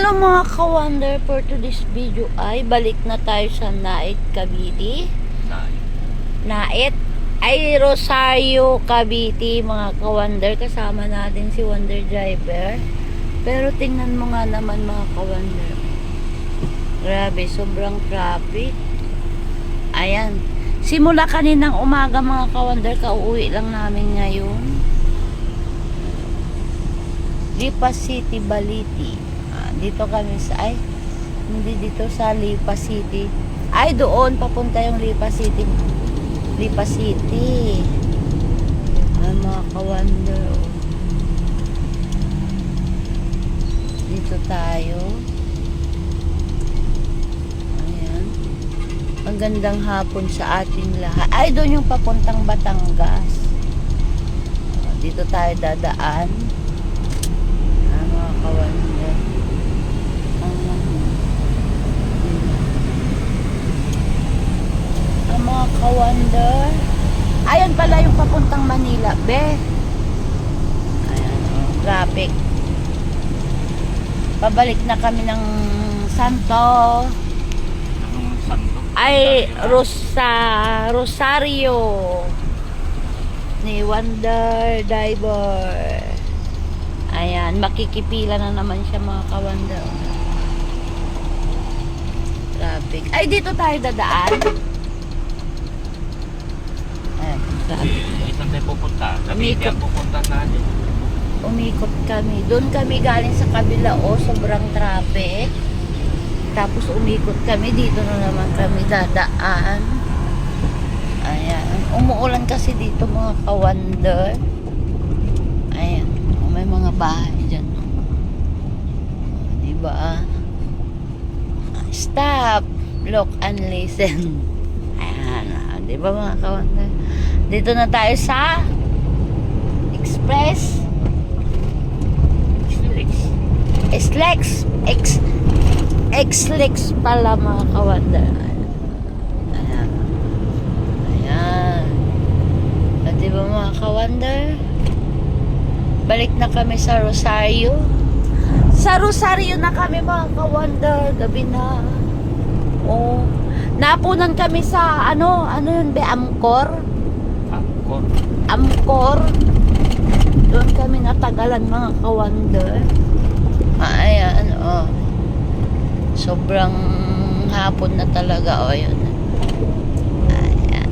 Hello mga ka-wonder, for today's video ay balik na tayo sa Nait, Cavite. Nait ay Rosario, Cavite mga ka-wonder. Kasama natin si Wonder Driver. Pero tingnan mo nga naman mga ka-wonder. Grabe, sobrang traffic. Ayan. Simula kaninang umaga mga ka-wonder, kauwi lang namin ngayon. Lipa City, Baliti. Dito kami sa, hindi dito sa Lipa City. Ay, doon, papunta yung Lipa City. Lipa City. Ay, mga ka-wonder. Dito tayo. Ayan. Magandang hapon sa ating lahat. Ay, doon yung papuntang Batangas. Dito tayo dadaan. Mga ka-wonder. Mga ka-wonder. Ayan pala yung papuntang Manila, be. Ayan, traffic. Pabalik na kami ng Santo. Anong Santo? Ay, Rosario. Ni Wonder Driver. Ayan, makikipila na naman siya mga ka-wonder. Traffic. Ay, dito tayo dadaan. Isang tayo pupunta. Cavite ang pupunta natin. Umikot kami. Doon kami galing sa kabila. Sobrang traffic. Tapos umikot kami. Dito na naman kami dadaan. Ayan. Umuulan kasi dito mga ka-wonder. Ayan. May mga bahay dyan. Diba? Stop. Look and listen. Ayan. Diba mga ka-wonder? Dito na tayo sa Express X-Lex pala mga ka-wonder. Ayan. Ayan. Diba mga ka-wonder? Balik na kami sa Rosario. Sa Rosario na kami mga ka-wonder. Gabi na. Napunan kami sa ano yun be? Amcor. Doon kami natagalan mga ka-wonder. Ayan, sobrang hapon na talaga, yun. Ayan,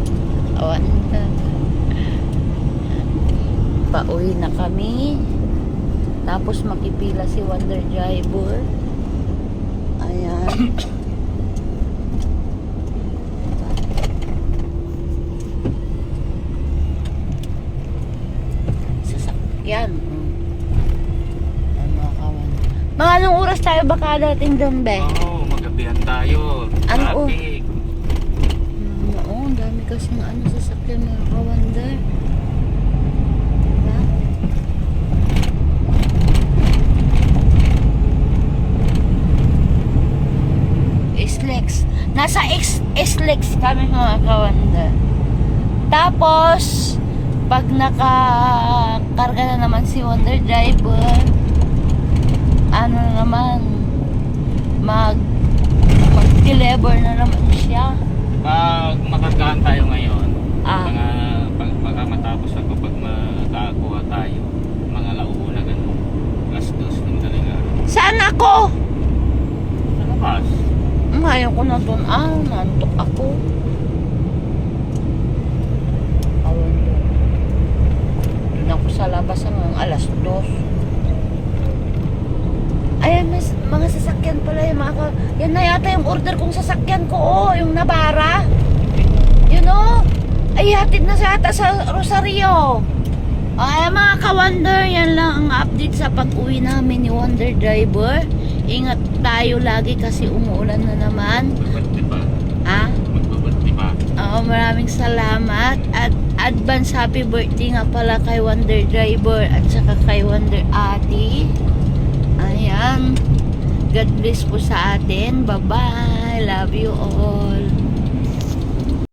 ka-wonder. Pauwi na kami. Tapos makipila si Wonder Driver. Ayan. Yan. Mga anong oras tayo baka dating doon, be? Magabihan tayo. Ano? Traffic. Ang dami kasing sasakyan mga ka-wonder. Diba? X-Lex. Nasa X-Lex kami mga ka-wonder. Tapos pag nakakarga na naman si Wonder Driver, mag-deliver na naman siya. Pag makargahan tayo ngayon, pag matapos ako, pag makakuha tayo, mga lauuna ganun, +2 ng daling araw. Saan ako? Sa labas. Ayaw ko na doon. Nantok ako. Ako sa labas hanggang +2. Ayan, mga sasakyan pala yung mga yan na yata yung order kong sasakyan ko, yung Navara. Ay hatid na sa yata sa Rosario. Ay mga ka-wonder, yan lang ang update sa pag-uwi namin ni Wonder Driver. Ingat tayo lagi kasi umuulan na naman. Magbabati pa. Magbabati pa. Maraming salamat at advance happy birthday nga pala kay Wonder Driver at saka kay Wonder Ate. Ayan. God bless po sa atin. Bye-bye. Love you all.